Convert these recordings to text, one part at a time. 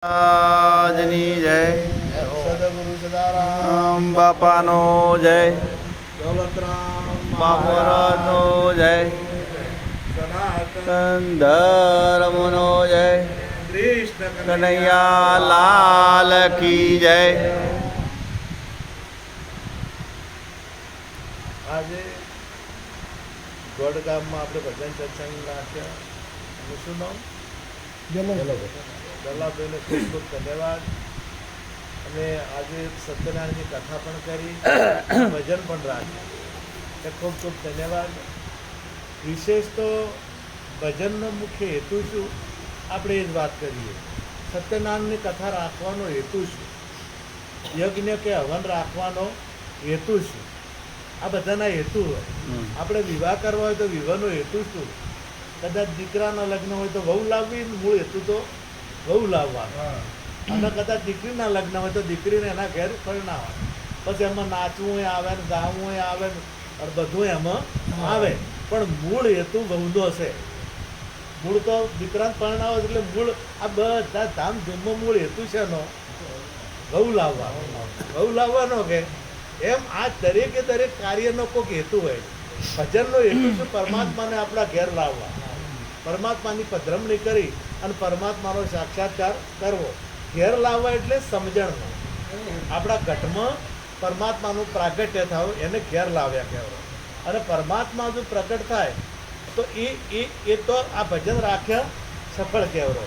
આજની જય સદગુરુ સદારામ બાપાનો જય દોલતરામ બાપુરાનો જય સનાતન ધર્મનો જય કૃષ્ણ કનૈયા લાલ કી જય. આજે ગોડ ગામમાં આપણે ભજન સત્સંગ રાખ્યા. અને શું નામ? દલાભાઈને ખૂબ ખૂબ ધન્યવાદ. અને આજે સત્યનારાયણની કથા પણ કરી, ભજન પણ રાખ્યું. એટલે ખૂબ ખૂબ ધન્યવાદ. વિશેષ તો ભજનનો મુખ્ય હેતુ શું, આપણે એ જ વાત કરીએ. સત્યનારાયણની કથા રાખવાનો હેતુ શું, યજ્ઞ કે હવન રાખવાનો હેતુ શું, આ બધાના હેતુ હોય. આપણે વિવાહ કરવા હોય તો વિવાહનો હેતુ શું? કદાચ દીકરાના લગ્ન હોય તો વહુ લાવવી, મૂળ હેતુ તો વહુ લાવવાનો. અને કદાચ દીકરીના લગ્ન હોય તો દીકરીને એના ઘેર પરણાવવા. પછી એમાં નાચવું આવે ને ગાવું આવે ને બધું એમાં આવે, પણ મૂળ હેતુ વહુનો છે. મૂળ તો દીકરાને પરણાવો એટલે મૂળ આ બધા ધામધૂમમાં મૂળ હેતુ છે એનો વહુ લાવવાનો. વહુ લાવવાનો કે એમ આ દરેકે દરેક કાર્યનો કોઈક હેતુ હોય. ભજનનો હેતુ શું? પરમાત્માને આપણા ઘેર લાવવા, પરમાત્માની પધરમણી કરી અને પરમાત્માનો સાક્ષાત્કાર કરવો. ઘેર લાવવા એટલે સમજણનો, આપણા ઘટમાં પરમાત્માનું પ્રાગટ્ય થયું એને ઘેર લાવ્યા કહેવાય. અને પરમાત્મા જો પ્રગટ થાય તો એ તો આ ભજન રાખ્યા સફળ કહેવાય.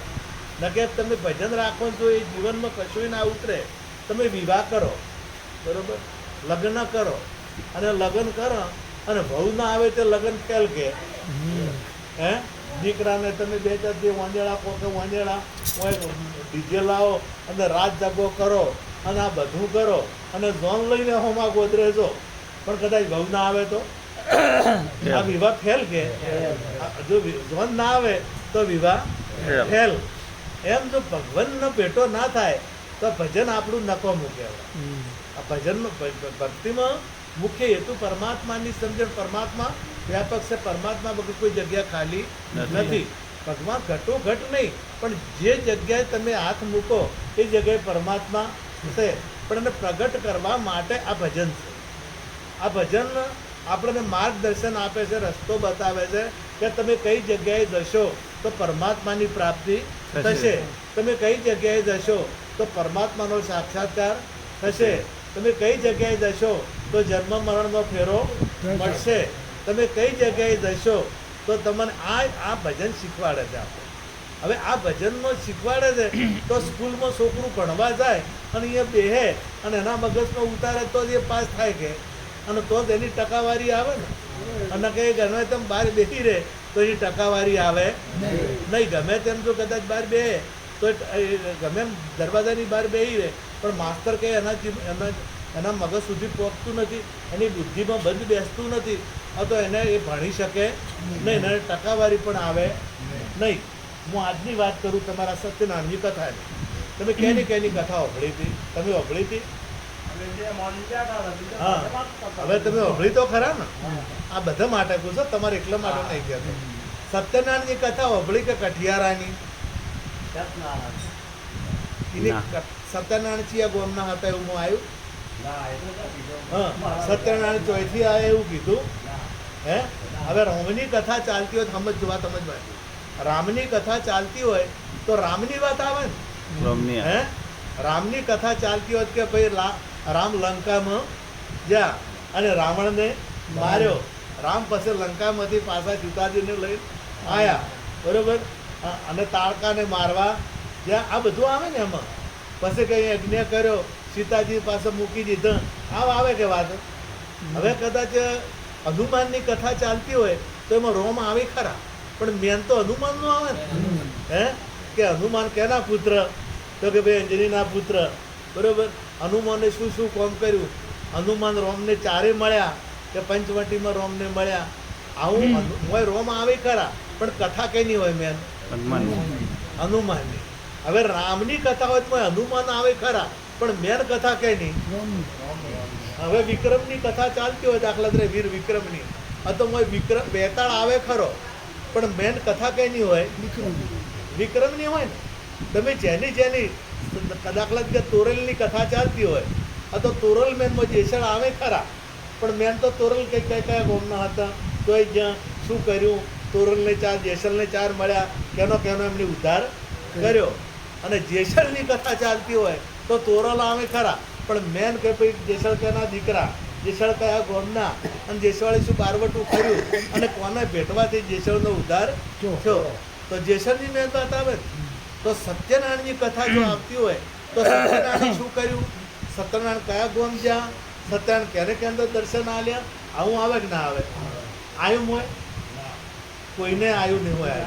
ન કે તમે ભજન રાખો તો એ જીવનમાં કશું ના ઉતરે. તમે વિવાહ કરો, બરોબર, લગ્ન કરો, અને લગ્ન કરો અને વહુ ના આવે તો લગ્ન ફેલ કે હે દીકરાને તમે બે ચાર જે વાંજેડા કહો કે વાંજેડા ડીજે લાવો અને રાત જાગો કરો અને આ બધું કરો અને ઝોન લઈને હોમાં ગોદરેજો, પણ કદાચ વહુ ના આવે તો આ વિવાહ ફેલ કે? જો ઝોન ના આવે તો વિવાહ ફેલ. એમ જો ભગવાનનો ભેટો ના થાય તો ભજન આપણું નકામું કહેવાય. આ ભજનમાં ભક્તિમાં મુખ્ય હેતુ પરમાત્માની સમજણ. પરમાત્મા વ્યાપક છે, પરમાત્મા વગર કોઈ જગ્યા ખાલી નથી. ભગવાન ઘટો ઘટ નહીં, પણ જે જગ્યાએ તમે હાથ મૂકો એ જગ્યાએ પરમાત્મા છે. પણ એને પ્રગટ કરવા માટે આ ભજન છે. આ ભજન આપણને માર્ગદર્શન આપે છે, રસ્તો બતાવે છે કે તમે કઈ જગ્યાએ જશો તો પરમાત્માની પ્રાપ્તિ થશે, તમે કઈ જગ્યાએ જશો તો પરમાત્માનો સાક્ષાત્કાર થશે, તમે કઈ જગ્યાએ જશો તો જન્મ મરણનો ફેરો મળશે, તમે કઈ જગ્યાએ જશો તો તમને આ ભજન શીખવાડે છે. આપણે હવે આ ભજનમાં શીખવાડે છે તો સ્કૂલમાં છોકરું ભણવા જાય અને એ બેહે અને એના મગજમાં ઉતારે તો જ એ પાસ થાય કે, અને તો જ એની ટકાવારી આવે ને. અને કંઈ ગમે તેમ બહાર બેસી રહે તો એની ટકાવારી આવે નહીં. ગમે તેમ જો કદાચ બહાર બેહે તો ગમે એમ દરવાજાની બહાર બેસી રહે, પણ માસ્તર કંઈ એના મગજ સુધી પહોંચતું નથી, એની બુદ્ધિમાં બંધ બેસતું નથી, તો એને એ ભણી શકે નહીં, એને ટકાવારી પણ આવે નહીં. હું આજની વાત કરું તમારા સત્યનારાયણની કથાની. તમે કેની કથા સાંભળી હતી? તમે સાંભળી હતી? હા, હવે તમે સાંભળી તો ખરા ને. આ બધા માટે પૂછો, તમારે એકલા માટે નહીં કહેતો. સત્યનારાયણની કથા સાંભળી કે કઠિયારાની? સત્યનારાયણ છીએ ગોમના હતા એવું હું આવ્યું. હા, સત્યનારાયણ ચોથી આવે એવું કીધું. હે, હવે રામની કથા ચાલતી હોય સમજવા. રામની કથા ચાલતી હોય તો રામની વાત આવે ને. હે, રામની કથા ચાલતી હોય કે ભાઈ રામ લંકામાં જ્યાં અને રાવણને માર્યો. રામ પછી લંકામાંથી પાછા સીતાજીને લઈને આવ્યા, બરોબર, અને તારકાને મારવા જ્યાં આ બધું આવે ને એમાં. પછી કંઈ યજ્ઞ કર્યો, સીતાજી પાસે મૂકી દીધા, આવે કે વાત. હવે કદાચ હનુમાનની કથા ચાલતી હોય તો એમાં રોમ આવે ખરા, પણ મેન તો હનુમાનનો આવે ને. હે, કે હનુમાન કેના પુત્ર? તો કે ભાઈ અંજનીના પુત્ર, બરોબર. હનુમાને શું શું કામ કર્યું? હનુમાન રોમને ચારે મળ્યા કે પંચવટીમાં રોમને મળ્યા. આવું હોય રોમ આવે ખરા, પણ કથા કઈની હોય મેન? હનુમાનની. હવે રામની કથા હોય તો હનુમાન આવે ખરા, પણ મેન કથા કઈની? હવે વિક્રમની કથા ચાલતી હોય, દાખલા તરીકે વીર વિક્રમની, તો વિક્રમ બેતાળ આવે ખરો, પણ મેન કથા કઈની હોય? વિક્રમની હોય ને. તમે જેની દાખલા કે તોરલની કથા ચાલતી હોય તો તોરલ મેનમાં જેસલ આવે ખરા, પણ મેન તો તોરલ કયા ગોમના હતા, તો એ જ્યાં શું કર્યું, તોરલને 4 જેસલને 4 મળ્યા, કેનો એમને ઉદ્ધાર કર્યો. અને જેસલની કથા ચાલતી હોય તો તોરલ આવે ખરા, પણ મેન કે ભાઈ જેસલ કેના દીકરા, જેસલ કયા ગોમના, અને જેસવાળે શું બારવટું કર્યું અને કોને ભેટવાથી જેસલનો ઉદ્ધાર થયો. તો જેસલની મેન વાત આવે. તો સત્યનારાયણની કથા જો આવતી હોય તો સત્યનારાયણ શું કર્યું, સત્યનારાયણ કયા ગોમ જ્યાં, સત્યનારાયણ ક્યારે કે અંદર દર્શન આલ્યા, આવું આવે કે ના આવે? આવ્યું હોય? કોઈને આવ્યું નહીં હોય.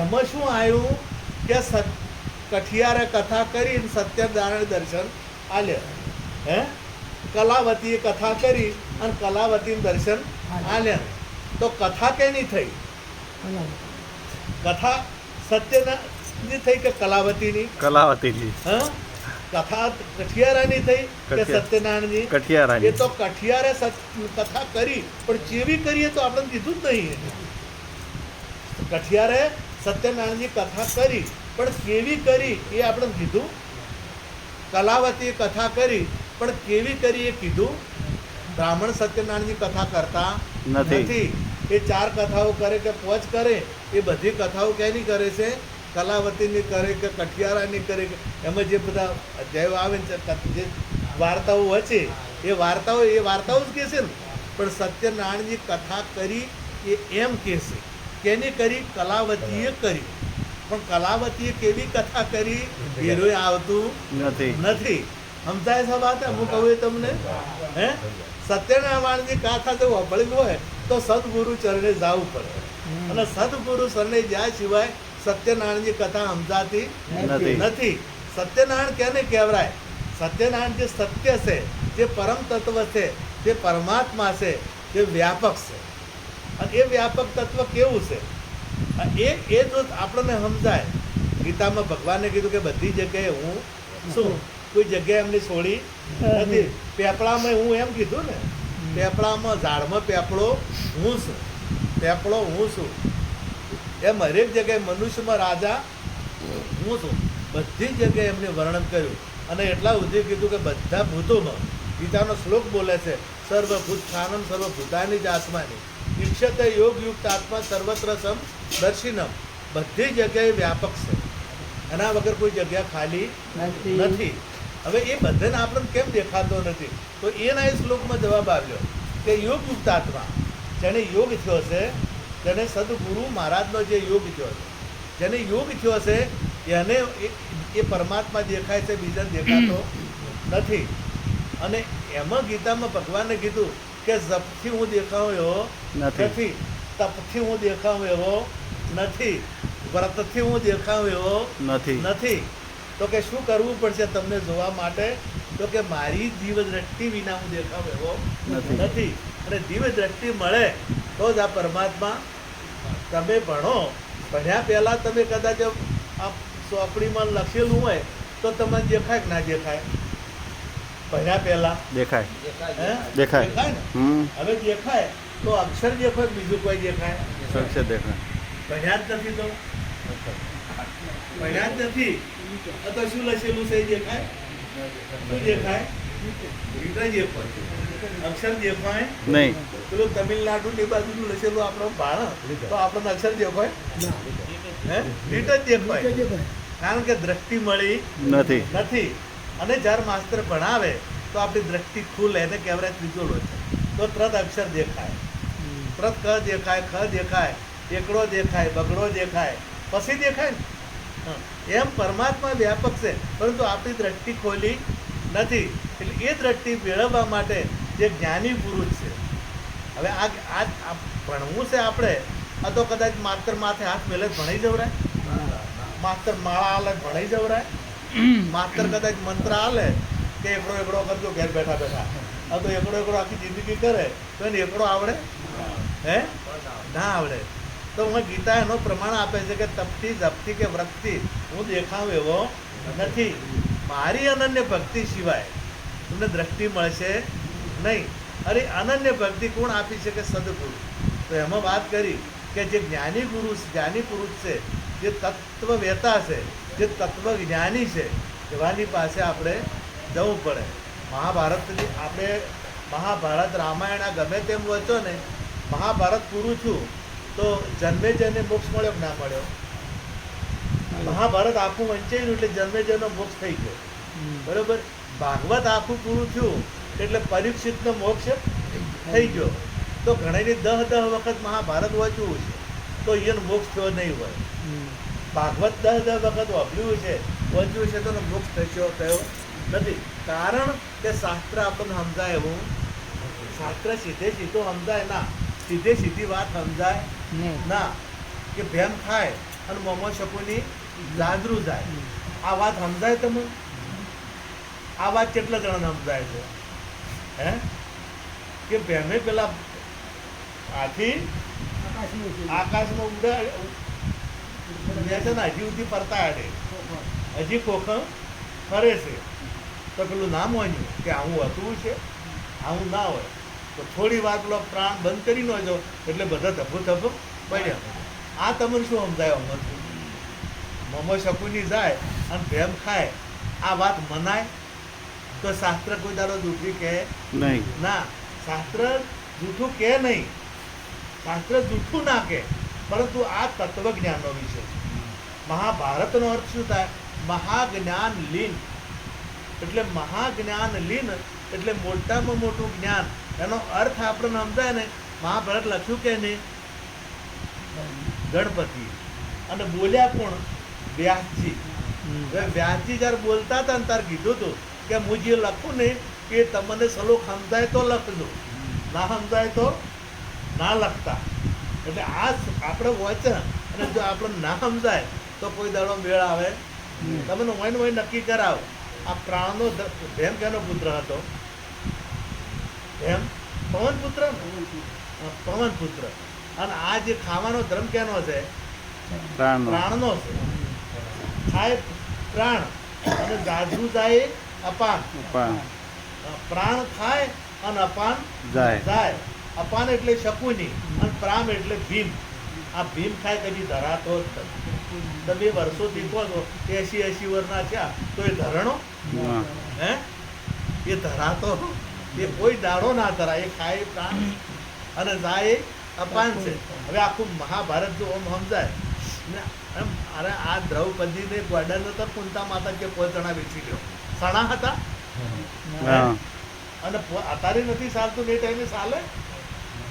એમાં શું આવ્યું કે કઠિયારે કથા કરીને સત્યનારાયણ દર્શન આલ્યા. હે કલાવતીએ કથા કરી અને કલાવતીનું દર્શન આલ્યા. તો કથા કેની થઈ? કથા સત્યની થઈ કે કલાવતીની? કલાવતીજી. હા, કથા કઠિયારાની થઈ કે સત્યનારાયણની? કઠિયારાની. એ તો કઠિયારે કથા કરી, પણ જેવી કરીએ તો આપણને કીધું જ નહીં. કઠિયારે સત્યનારાયણની કથા કરી, પણ કેવી કરી એ આપણે કીધું. કલાવતીએ કથા કરી, પણ કેવી કરી એ કીધું. બ્રાહ્મણ સત્યનારાયણની કથા કરતા નથી. એ 4 કથાઓ કરે કે 5 કરે, એ બધી કથાઓ કેની કરે છે? કલાવતીની કરે કે કઠિયારાની કરે. એમાં જે બધા અધ્યાયો આવે ને, જે વાર્તાઓ હોય છે, એ વાર્તાઓ જ કહે છે ને. પણ સત્યનારાયણની કથા કરી એ એમ કહે છે. કેની કરી? કલાવતીએ કરી. પણ કલાવતીએ કેવી કથા કરી એનું આવતું નથી. સમજાય છે વાત? હું કહું તમને, હે સત્યનારાયણની કથા જો વપળી હોય તો સદગુરુ ચરણે જવું પડે, અને સદગુરુ ચરણે જ્યાં સિવાય સત્યનારાયણની કથા સમજાતી નથી. સત્યનારાયણ કેને કહેવાય? સત્યનારાયણ જે સત્ય છે, જે પરમ તત્વ છે, જે પરમાત્મા છે, જે વ્યાપક છે. અને એ વ્યાપક તત્વ કેવું છે એ જો આપણને સમજાય. ગીતામાં ભગવાને કીધું કે બધી જગ્યાએ હું શું, કોઈ જગ્યાએ એમને છોડી નથી. પેપળામાં હું એમ કીધું ને, પેપળામાં ઝાડમાં પેપળો હું છું, પેપળો હું છું. એમ હરેક જગ્યાએ મનુષ્યમાં રાજા હું છું. બધી જગ્યાએ એમને વર્ણન કર્યું. અને એટલા સુધી કીધું કે બધા ભૂતોમાં, ગીતાનો શ્લોક બોલે છે, સર્વભૂત ખાનમ સર્વભૂતાની જ આત્માની ઈક્ષતે યોગ યુક્ત આત્મા સર્વત્ર સમ દર્શિનમ. બધી જગ્યાએ વ્યાપક છે, એના વગર કોઈ જગ્યા ખાલી નથી. હવે એ બધાને આપણને કેમ દેખાતો નથી? તો એના એ શ્લોકમાં જવાબ આવ્યો કે યોગ યુક્ત આત્મા, જેને યોગ થયો છે, જેને સદગુરુ મહારાજનો જે યોગ થયો છે, જેને યોગ થયો છે, એને એ પરમાત્મા દેખાય છે, બીજા દેખાતો નથી. અને એમાં ગીતામાં ભગવાને કીધું કે જપથી હું દેખાઉં એવો નથી, તપથી હું દેખાઉં એવો નથી, વ્રતથી હું દેખાઉં એવો નથી. તો કે શું કરવું પડશે તમને જોવા માટે? તો કે મારી જીવ દ્રષ્ટિ વિના હું દેખાવ એવો નથી. અને જીવ દ્રષ્ટિ મળે તો જ આ પરમાત્મા. તમે ભણ્યા પહેલા તમે કદાચ આ ચોપડીમાં લખેલું હોય તો તમને દેખાય કે ના દેખાય? ભણ્યા પહેલા દેખાય ને? હવે દેખાય તો અક્ષર દેખાય, બીજું કોઈ દેખાય? અક્ષર દેખાય. ભણ્યા જ નથી તો ભણ્યા જ નથી તો શું લખેલું છે દેખાય? શું દેખાય? અક્ષર દેખાય નહીં. પેલું તમિલનાડુ ની બાજુ લખેલું આપણો ભાણ તો આપણને અક્ષર દેખાય? લીટ જ દેખાય. કારણ કે દ્રષ્ટિ મળી નથી. અને જ્યારે માસ્તર ભણાવે તો આપણી દ્રષ્ટિ ખુલે, એને કહેવાય ત્રીજો લોચન. તો તરત અક્ષર દેખાય, તરત ક દેખાય, ખ દેખાય, એકડો દેખાય, બગડો દેખાય, પછી દેખાય ને. એમ પરમાત્મા વ્યાપક છે, પરંતુ આપણી દ્રષ્ટિ ખોલી નથી. એટલે એ દ્રષ્ટિ મેળવવા માટે જે જ્ઞાની પુરુષ છે, હવે આ ભણવું છે આપણે, આ તો કદાચ માસ્તર માથે હાથ મેલે ભણાઈ જવરાય, માસ્તર માળા હાલે ભણાઈ જવરાય, માસ્તર કદાચ મંત્ર હાલે કે એકડો કરજો ઘેર બેઠા બેઠા. આ તો એકડો આખી જિંદગી કરે તો એને એકડો આવડે? હે ના આવડે. તો હું ગીતા એનો પ્રમાણ આપે છે કે તપથી જપથી કે વ્રતથી હું દેખાવ એવો નથી. મારી અનન્ય ભક્તિ સિવાય તમને દ્રષ્ટિ મળશે નહીં. અરે અનન્ય ભક્તિ કોણ આપી શકે? સદગુરુ. તો એમાં વાત કરી કે જે જ્ઞાની પુરુષ છે, જે તત્વ વેતા છે, જે તત્વજ્ઞાની છે એવાની પાસે આપણે જવું પડે. મહાભારતની આપણે મહાભારત રામાયણ આ ગમે તેમ વચો ને, મહાભારત પૂરું થયું તો જન્મેજયને મોક્ષ મળ્યો કે ના મળ્યો? મહાભારત આખું વંચાયું એટલે જન્મેજયનો મોક્ષ થઈ ગયો, બરોબર. ભાગવત આખું પૂરું થયું એટલે પરીક્ષિતનો મોક્ષ થઈ ગયો. તો ઘણાની 10 વખત મહાભારત વાંચવું છે તો એનો મોક્ષ થયો નહીં હોય. ભાગવત 10 વખત વાપર્યું છે, વાંચ્યું છે તો એનો મોક્ષ થયો નથી. કારણ કે શાસ્ત્ર આપણને સમજાય એવું, શાસ્ત્ર સીધું સમજાય ના, સીધી વાત સમજાય ના. કે ભેમ ખાય અને મોમો શકુની જાજરું જાય, આ વાત સમજાય તમે? આ વાત કેટલા જણાને સમજાય છે? હે કે ભેમે પેલા હાથી આકાશમાં ઉડે છે ને, હજી સુધી ફરતા હાડે, હજી ખોખા ફરે છે. તો પેલું ના માન્યું કે આવું હતું છે, આવું ના હોય. તો થોડી વાર પેલો પ્રાણ બંધ કરી નો જો એટલે બધા ધબ્બો પડ્યા. આ તમને શું સમજાય? મોમો શકુની જાય અને ભેમ ખાય, આ વાત મનાય? તો શાસ્ત્ર કોઈ દાડો જૂઠી કહે નહીં. ના, શાસ્ત્ર જૂઠું કહે નહીં, શાસ્ત્ર જૂઠું ના કહે. પરંતુ આ તત્વજ્ઞાનનો વિષય. મહાભારતનો અર્થ શું થાય? મહાજ્ઞાન લીન. એટલે મહાજ્ઞાન લીન એટલે મોટામાં મોટું જ્ઞાન. એનો અર્થ આપણને સમજાય ને. મહાભારત લખ્યું કે નહીં? ગણપતિ. અને બોલ્યા કોણ? વ્યાસજી. વ્યાસજી જયારે બોલતા હતા ને ત્યારે કીધું હતું કે હું જે લખું ને કે તમને શ્લોક સમજાય તો લખજો, ના સમજાય તો ના લખતા. એટલે આ આપણે વચન, અને જો આપણે ના સમજાય તો કોઈ દાડો મેળ આવે. તમને હોય નક્કી કરાવો. આ પ્રાણનો ભેમ કેનો પુત્ર હતો? ભેમ પવન પુત્ર, પવન પુત્ર. અને આ જે ખાવાનો ધર્મ કેનો છે? પ્રાણનો છે. ખાય પ્રાણ અને જાજરું જાય અપાન. પ્રાણ ખાય અને અપાન જાય. અપાન એટલે શકુની અને પ્રામ એટલે ભીમ. આ ભીમ ખાય કદી ધરાતો જ નથી. તમે વર્ષોથી કહો છો 80 વર્ષના થયા તો એ ધરણો હે? એ ધરાતો એ કોઈ દાડો ના ધરાય. એ ખાય પ્રાણ અને જાય અપાન છે. હવે આખું મહાભારત જો આમ સમજાય ને એમ. અરે આ દ્રૌપદીને ગોડન હતા કુંતા માતા કે 5 જણા વેચી લ્યો, સણા હતા. અને અત્યારે નથી ચાલતું, એ ટાઈમે ચાલે.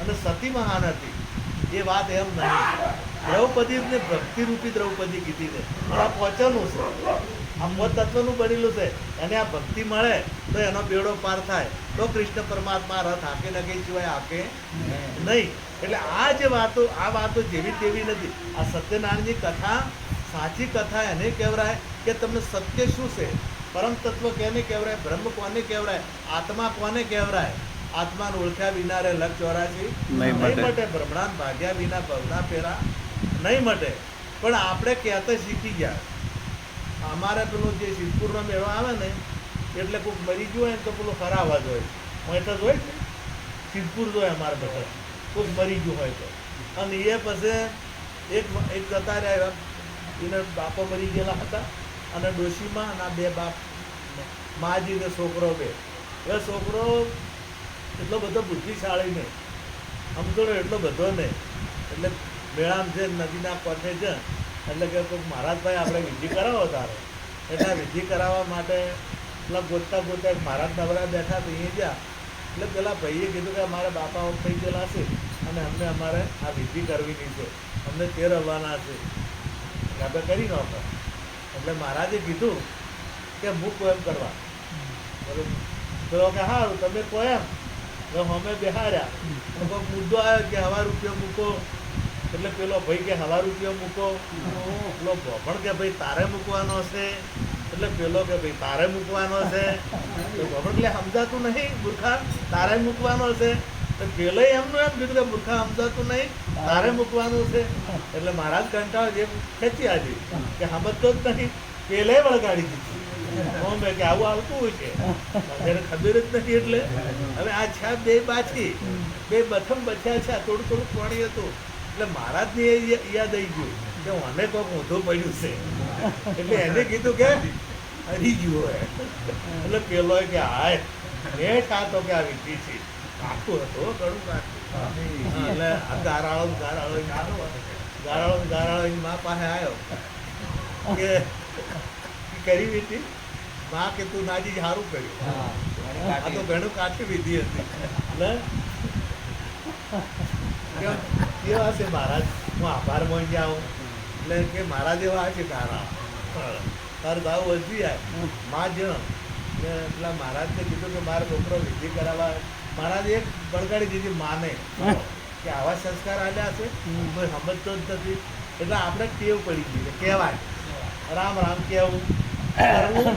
અને સતી મહાન હતી. એ વાત એમ નહીં. દ્રૌપદીને ભક્તિરૂપી દ્રૌપદી કીધી છે. આ પોચનું છે, આ પોત તત્વનું બનેલું છે. અને આ ભક્તિ મળે તો એનો બેડો પાર થાય. તો કૃષ્ણ પરમાત્મા રથ હાકે નકે સિવાય હાકે નહીં. એટલે આ જે વાતો, આ વાતો જેવી તેવી નથી. આ સત્યનારાયણની કથા સાચી કથા એને કહેવાય કે તમને સત્ય શું છે, પરમ તત્વ કેને કહેવાય, બ્રહ્મ કોને કહેવાય, આત્મા કોને કહેવાય. આત્માને ઓળખ્યા વિના રે લખ 84 નહીં મટે, બ્રહ્માંડ ભાગ્યા વિના ભવના ફેરા નહીં મટે. પણ આપણે કહેતા શીખી ગયા. અમારે પેલું જે સિદ્ધપુરનો મેળો આવે ને એટલે કોઈક મરી ગયું હોય ને તો પેલું ખરા અવાજ હોય, મોટા જ હોય ને, સિદ્ધપુર જોઈએ અમારે બધા. કોઈક મરી ગયું હોય તો. અને એ પછી એક જતા રહ્યા, એને બાપો મરી ગયેલા હતા અને ડોશીમાં અને આ 2 બાપ, માજી ને છોકરો 2. એ છોકરો એટલો બધો બુદ્ધિશાળી નહીં, સમજો એટલો બધો નહીં. એટલે મેળામાં છે, નદીના કોઠે છે. એટલે કે કોઈક મહારાજભાઈ આપણે વિધિ કરાવો તારે. એટલે વિધિ કરાવવા માટે પેલા ગોતતા મહારાજ નવરા બેઠા તો અહીંયા ગયા. એટલે પેલા ભાઈએ કીધું કે અમારા બાપા થઈ ગયેલા છે અને અમને અમારે આ વિધિ કરવીની છે, અમને તેરવવાના છે, આપણે કરી નાખો. એટલે મહારાજે કીધું કે મૂકો એમ કરવા. બરોબર. પેલો કે સારું તમે કહો એમ. અમે બેહાર્યા અને કોઈક મુદ્દો આવ્યો કે 1,000 રૂપિયા મૂકો. એટલે પેલો ભાઈ કે 1,000 રૂપિયા મૂકો. પેલો ભોપણ કે ભાઈ તારે મૂકવાનો છે. એટલે પેલો કે ભાઈ તારે મૂકવાનો છે. તો ભોપણ એટલે સમજાતું નહીં મૂર્ખા, તારે મૂકવાનો છે. તો પેલો એમનું એમ કીધું કે મૂર્ખા સમજાતું નહીં, તારે મૂકવાનું છે. એટલે મહારાજ કંટાળો જે ખેંચી આવી કે સમજતો જ નહીં. પેલે વળગાડી દીધી કે આવું આવતું હોય છે, એને ખબર જ નથી. એટલે હવે આ છે 2 બાછી, 2 બથમ બચ્યા છે. થોડું પાણી હતું એટલે મહારાજને યાદ આવી ગયું કે મને કોક ઊંધું પડ્યું છે, એટલે એને કીધું કે હરી ગયું હોય. એટલે પેલો કે હાય મેં ખાતો કે આ વિધિ છે, કાઠું હતો ઘણું કાઠું. એટલે આ ગારાળો એની મા પાસે આવ્યો કે કરી વિધિ. માં કે તું નાજી સારું કર્યું, આ તો ઘણું કાઠી વિધિ હતી. એટલે કેવા છે મહારાજ, હું આભાર માની આવું. એટલે કે મારા જેવા છે તારા ભાવ વધી જાય માં જણ. એટલે મહારાજને કીધું કે મારો છોકરો વિધિ કરાવવા. મહારાજે એક બળગાડી દીધી માને કે આવા સંસ્કાર આવ્યા છે કોઈ સમજતો જ નથી. એટલે આપણે ટેવ પડી ગઈ છે કહેવાય રામ રામ કહેવું, કરવું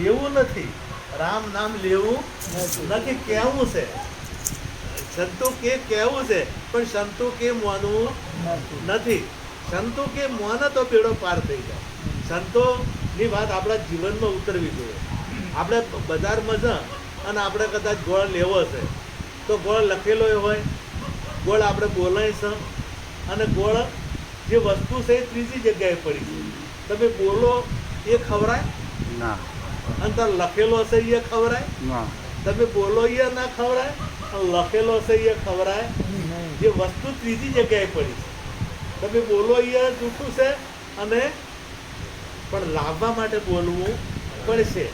લેવું નથી. રામ નામ લેવું નથી, કહેવું છે. સંતો કે કહેવું છે પણ સંતો કે માનવું નથી. સંતો કે મોન તો બેડો પાર થઈ જાય. સંતોની વાત આપણા જીવનમાં ઉતરવી જોઈએ. આપણે બજારમાં જ અને આપણે કદાચ ગોળ લેવો છે તો ગોળ લખેલો હોય, ગોળ આપણે બોલાય છે, અને ગોળ જે વસ્તુ છે એ ત્રીજી જગ્યાએ પડી છે. તમે બોલો એ ખવરાય ના, અને તાર લખેલો હશે એ ખવરાય. ના, તમે બોલો એ ના ખવરાય, અને લખેલો હશે એ ખવરાય. જે વસ્તુ ત્રીજી જગ્યાએ પડી છે, તમે બોલો એ જૂઠું છે, અને પણ લાવવા માટે બોલવું પડશે.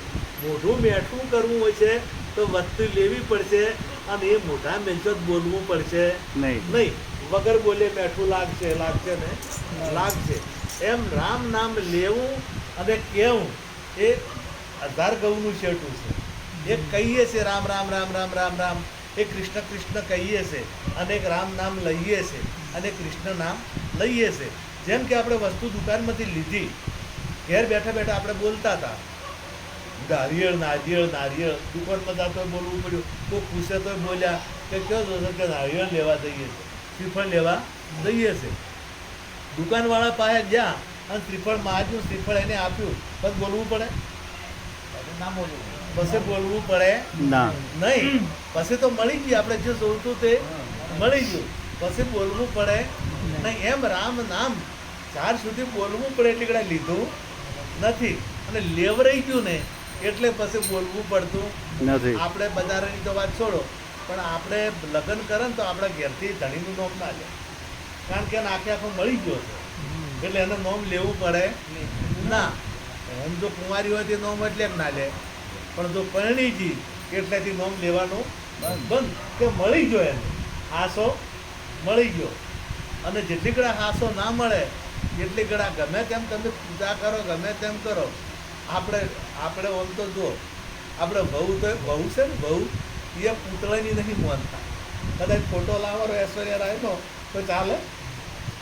મોઢું મેઠું કરવું હોય છે તો વસ્તુ લેવી પડશે, અને એ મોઢા મેંચો જ બોલવું પડશે નહીં. વગર બોલે મેઠું લાગશે ને લાગશે. એમ રામ નામ લેવું અને કહેવું એ 1000 ઘઉંનું શેઠું છે. એક કહીએ છે રામ રામ રામ રામ રામ રામ, એક કૃષ્ણ કૃષ્ણ કહીએ છે, અને એક રામ નામ લઈએ છે, અને કૃષ્ણ નામ લઈએ છે. જેમ કે આપણે વસ્તુ દુકાનમાંથી લીધી, ઘેર બેઠા બેઠા આપણે બોલતા હતા નારિયેળ નારિયેળ નારિયેળ. દુકાનમાં જતો બોલવું પડ્યું, કોઈ પૂછે તો બોલ્યા કે કયો જોશો કે નારિયેળ લેવા જઈએ છે, શ્રીફળ લેવા જઈએ છે. દુકાનવાળા પાસે ગયા અને શ્રીફળ માગ્યું, શ્રીફળ એને આપ્યું, પછી બોલવું પડે ના બોલવું, પછી બોલવું પડે ના, નહીં. પછી તો મળી ગયું, આપણે જે જોઈતું તે મળી ગયું, પછી બોલવું પડે નહીં. એમ રામ નામ ચાર સુધી બોલવું પડે એટલે કદાચ લીધું નથી, અને લેવરાઈ ગયું ને એટલે પછી બોલવું પડતું નથી. આપણે બજારની તો વાત છોડો, પણ આપણે લગ્ન કરે ને તો આપણા ઘેરથી ધણીનું નામ ના લે, કારણ કે એને આખે આખો મળી ગયો છે એટલે એનું નામ લેવું પડે ના. એમ જો કુંવારી હોય તે નામ એટલે ના લે, પણ જો પરણીજી એટલેથી નામ લેવાનું બંધ, કે મળી ગયો એને હાસો મળી ગયો. અને જેટલી કડા હાસો ના મળે એટલી કડા ગમે તેમ તમે પૂજા કરો, ગમે તેમ કરો. આપણે ઓમ તો જો આપણે વહુ તો વહુ છે ને, વહુ એ પૂતળાની નહીં માનતા. કદાચ ફોટો લાવવાનો ઐશ્વર્યા રાયનો તો ચાલે,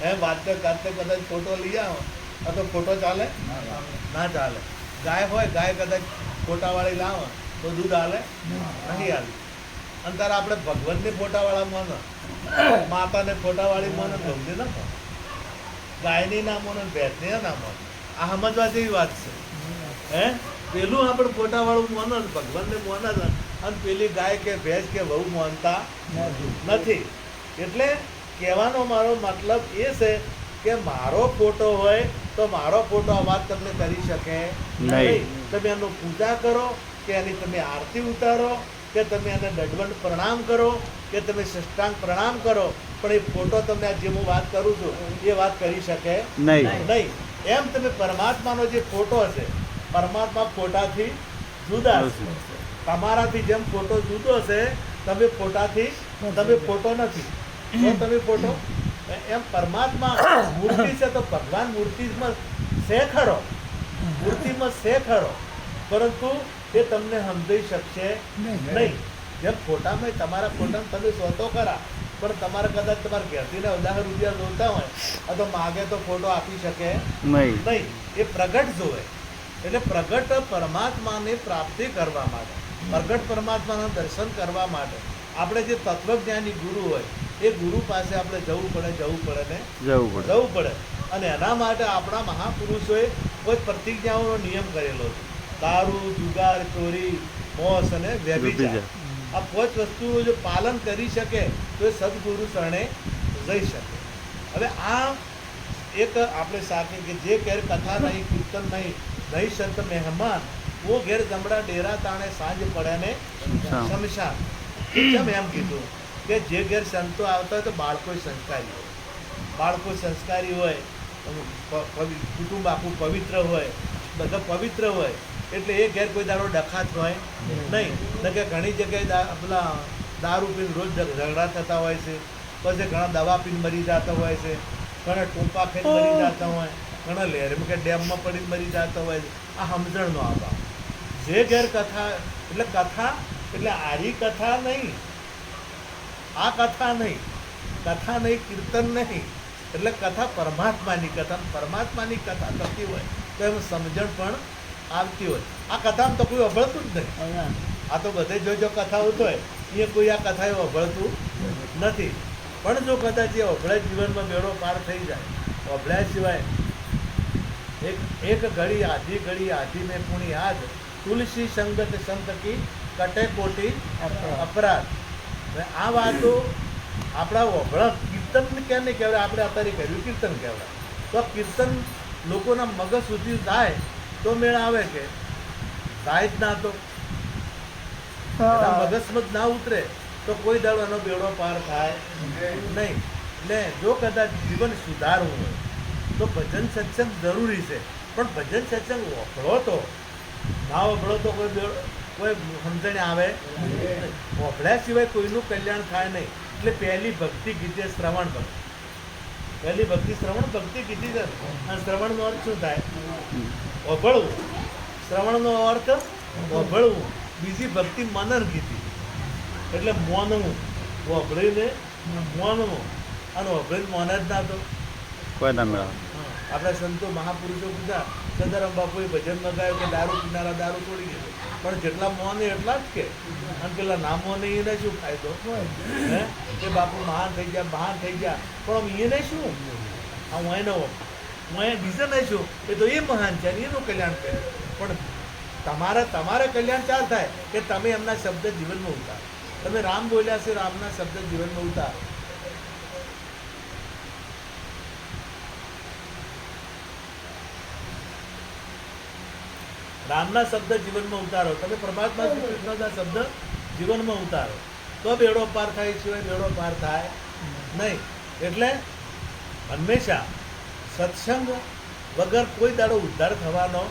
એમ વાંચતે ગાતે કદાચ ફોટો લઈ આવો તો ફોટો ચાલે ના ચાલે. ગાય હોય, ગાય કદાચ ફોટાવાળી લાવો તો દૂધ હાલે નહીં હાલે. અને તારે આપણે ભગવાનને ફોટાવાળા માનો, માતાને ફોટાવાળી માનો, ગમતી ના માનો, ગાયની ના માનો, ભેંસની ના માનો. આ સમજવા જેવી વાત છે. હે પેલું આપણે ફોટાવાળું માનો, ભગવાનને માનો, અને પેલી ગાય કે ભેંસ કે વહુ માનતા નથી. એટલે કહેવાનો મારો મતલબ એ છે કે મારો ફોટો હોય તો મારો ફોટો આ વાત તમને કરી શકે નહીં. તમે એનું પૂજા કરો, કે એની તમે આરતી ઉતારો, કે તમે એને દંડવત પ્રણામ કરો, કે તમે સાષ્ટાંગ પ્રણામ કરો, પણ એ ફોટો તમને જે હું વાત કરું છું એ વાત કરી શકે નહીં. એમ તમે પરમાત્માનો જે ફોટો છે, પરમાત્મા ફોટાથી જુદા છે. તમારાથી જેમ ફોટો જુદો છે, તમે ફોટાથી તમે ફોટો નથી, તો તમે ફોટો. એમ પરમાત્મા મૂર્તિ છે તો ભગવાન મૂર્તિમાં છે ખરો, મૂર્તિમાં છે ખરો, પરંતુ એ તમને સમજાઈ શકશે નહીં. જેમ ફોટામાં તમારા ફોટામાં તમે શોધો ખરા, પણ તમારે કદાચ તમારા ઘેરથી ₹10,000 જોતા હોય તો માગે તો ફોટો આપી શકે નહીં. એ પ્રગટ જોવે. એટલે પ્રગટ પરમાત્માની પ્રાપ્તિ કરવા માટે, પ્રગટ પરમાત્માના દર્શન કરવા માટે આપણે જે તત્વજ્ઞાની ગુરુ હોય એ ગુરુ પાસે આપણે જવું પડે. અને એના માટે આપણા મહાપુરુષોએ કોઈ પ્રતિજ્ઞાઓનો નિયમ કરેલો છે. દારૂ, જુગાર, ચોરી, મોસ અને વ્યભિચાર, આ 5 વસ્તુઓ જો પાલન કરી શકે તો એ સદગુરુ શરણે જઈ શકે. હવે આ એક આપણે સાથે કે જે ઘેર કથા નહીં કીર્તન નહીં નહીં સંત મહેમાન વો ઘેર જમડા ડેરા તાણે સાંજ પડે ને શમશાન. કેમ એમ કીધું કે જે ઘેર સંતો આવતા હોય તો બાળકો સંસ્કારી હોય, બાળકો સંસ્કારી હોય, કુટુંબ આખું પવિત્ર હોય, બધા પવિત્ર હોય એટલે એ ઘેર કોઈ દાડો ડખાત હોય નહીં. ન કે ઘણી જગ્યાએ પેલા દારૂ પીને રોજ ઝઘડા થતા હોય છે, પછી ઘણા દવા પીને મરી જતા હોય છે, ઘણા ટોપા ખાઈને મરી જતા હોય, ઘણા લહેરમાં કે ડેમમાં પડીને મરી જતા હોય છે. આ સમજણનો અભાવ. જે ઘેર કથા એટલે આરી કથા નહીં, આ કથા નહીં, કથા નહીં કીર્તન નહીં, એટલે કથા પરમાત્માની કથા. પરમાત્માની કથા થતી હોય તો એમ સમજણ પણ આવતી હોય. આ કથામાં તો કોઈ અભળતું જ નહીં. આ તો બધે જો કથા હોતો હોય એ કોઈ આ કથા એવું અભળતું નથી. પણ જો કદાચ એ અભળે જીવનમાં બેડો પાર થઈ જાય, અભળ્યા સિવાય એક ઘડી આધી મેં પુણી યાદ તુલસી સંગત સંત કી કટે કોટી અપરાધ. આ વાતો આપણા અભળ કીર્તન કેમ નહીં કહેવાય? આપણે અત્યારે કહ્યું કીર્તન કહેવાય. તો કીર્તન લોકોના મગજ સુધી જાય તો મેળ આવે કે જાય જ ના, તો મગજમાં જ ના ઉતરે તો કોઈ દાડો એનો બેડો પાર થાય નહીં. ને જો કદાચ જીવન સુધારવું હોય તો ભજન સત્સંગ જરૂરી છે. પણ ભજન સત્સંગ વફળો તો ના વફળો તો કોઈ સમજણ આવે, વફળ્યા સિવાય કોઈનું કલ્યાણ થાય નહીં. એટલે પહેલી ભક્તિ કીધી શ્રવણ ભક્તિ. પહેલી ભક્તિ શ્રવણ ભક્તિ કીધી છે. અને શ્રવણનો અર્થ શું થાય? વફળવું. શ્રવણનો અર્થ વફળવું. બીજી ભક્તિ મનન કીધી એટલે મોનવું. વફળીને મોનવું, અને વફળીને મોન જ ના તો કોઈ ના મેળવે. આપણા સંતો મહાપુરુષો કીધા, સદારામ બાપુએ ભજનમાં ગાયું કે દારૂ પીનારા દારૂ છોડી દીધો, પણ જેટલા મોને એટલા જ કે. અને પેલા ના મોને એને શું ફાયદો? હે કે બાપુ મહાન થઈ ગયા પણ આમ એને શું? હું એનો બીજા નહીં શું? એ તો એ મહાન છે, એનું કલ્યાણ કરે. પણ તમારે કલ્યાણ ચાલ થાય કે તમે એમના શબ્દ જીવનમાં ઉતારો. તમે રામ બોલ્યા છે, રામના શબ્દ જીવનમાં ઉતારો. રામના શબ્દ જીવનમાં ઉતારો, તમે પરમાત્મા શ્રી કૃષ્ણના શબ્દ જીવનમાં ઉતારો તો બેડો પાર થાય, સિવાય બેડો પાર થાય નહીં. એટલે હંમેશા સત્સંગ વગર કોઈ દાડો ઉદ્ધાર થવાનો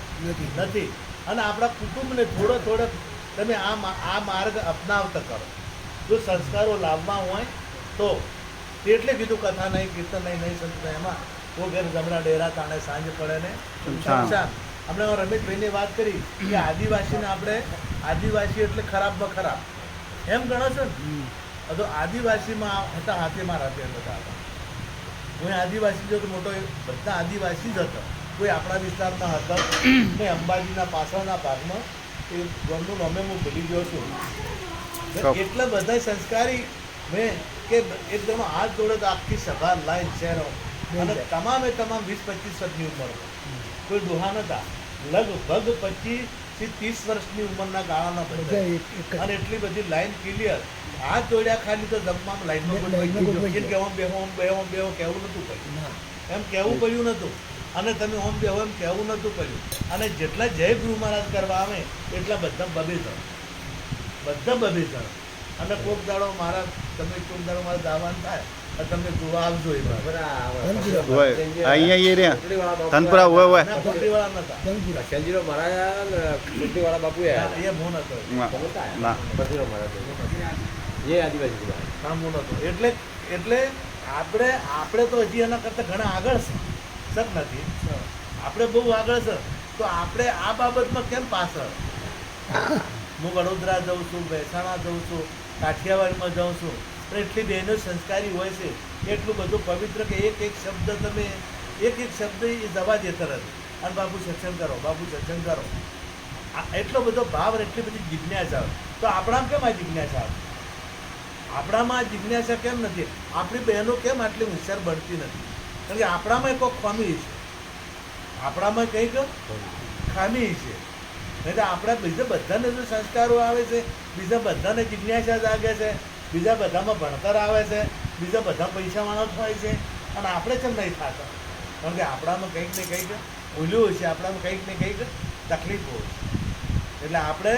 નથી. અને આપણા કુટુંબને થોડો તમે આ માર્ગ અપનાવતા કરો. જો સંસ્કારો લાવવા હોય તો એટલે કીધું કથા નહીં કીર્તન નહીં સંત એમાં ઓ ઘેર જમણા ડેરા તાણે સાંજ પડે ને શમશાન. આપણે રમેશભાઈની વાત કરી કે આદિવાસી એટલે ખરાબમાં ખરાબ એમ ગણો છો ને? તો આદિવાસીમાં હતા હાથીમાં રાતે બધા હતા. હું આદિવાસી જો મોટો બધા આદિવાસી જ હતો. કોઈ આપણા વિસ્તારના હતા ને અંબાજીના પાછળના ભાગમાં એ ગામનું નામે હું ભૂલી ગયો છું. એટલા બધા સંસ્કારી મેં કે એકદમ હાથ જોડે તો આખી સભા લાઈન શહેરો અને તમામ 20-25 વર્ષની ઉંમર, કોઈ ડોહા નતા. લગભગ 25 થી 30 વર્ષની ઉંમરના ગાળાના બધા, અને એટલી બધી લાઈન ક્લિયર. હાથ જોડ્યા ખાલી તો જમવામાં લાઈનમાં બેહો કહેવું નતું પડ્યું, એમ કહેવું પડ્યું નતું. અને તમે ઓમ બેહો એમ કહેવું નતું પડ્યું. અને જેટલા જય ગુરુ મહારાજ કરવા આવે એટલા બધા બબે જણ. અને કોક દાડો મારા તમે કોક દાડો મારા દાવાન થાય તમે જોવા આવજો. એ અહીંયા એ રહ્યા ધનપુરા હોય વાળા નતા, શંજીરો મહારાજ વાળા બાપુ એ મોન હતો. ના એ આદિવાસી હા મોન હતો. એટલે આપણે તો હજી એના કરતાં ઘણા આગળ છે. સર નથી આપણે બહુ આગળ છે. તો આપણે આ બાબતમાં કેમ પાછળ? હું વડોદરા જાઉં છું, મહેસાણા જાઉં છું, કાઠિયાવાડમાં જાઉં છું, પણ એટલી બહેનો સંસ્કારી હોય છે, એટલું બધું પવિત્ર કે એક શબ્દ તમે એક શબ્દ એ દવા દેતા નથી. અને બાપુ સત્સંગ કરો, બાપુ સત્સંગ કરો, એટલો બધો ભાવ અને એટલી બધી જિજ્ઞાસા. તો આપણામાં કેમ આ જિજ્ઞાસા? આપણામાં આ જિજ્ઞાસા કેમ નથી? આપણી બહેનો કેમ આટલી હોશિયાર બનતી નથી? કારણ કે આપણામાં કોઈક ખામી છે, આપણામાં કંઈક ખામી છે. નહીં તો આપણા બીજા બધાને જો સંસ્કારો આવે છે, બીજા બધાને જિજ્ઞાસા જાગે છે, બીજા બધામાં ભણતર આવે છે, બીજા બધા પૈસાવાળા હોય છે, અને આપણે કેમ નહીં થતા? કારણ કે આપણામાં કંઈક ને કંઈક ભૂલ્યું હશે, આપણામાં કંઈક ને કંઈક તકલીફો હશે. એટલે આપણે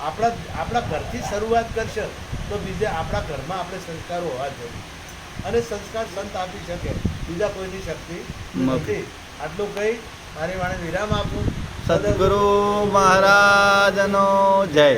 આપણા ઘરથી શરૂઆત કરશે તો બીજા આપણા ઘરમાં આપણે સંસ્કારો હોવા જોઈએ. અને સંસ્કાર સંત આપી શકે, બીજા કોઈની શક્તિ નથી. આટલું કહી મારી વાણે વિરામ આપું. સદગુરુ મહારાજનો જય.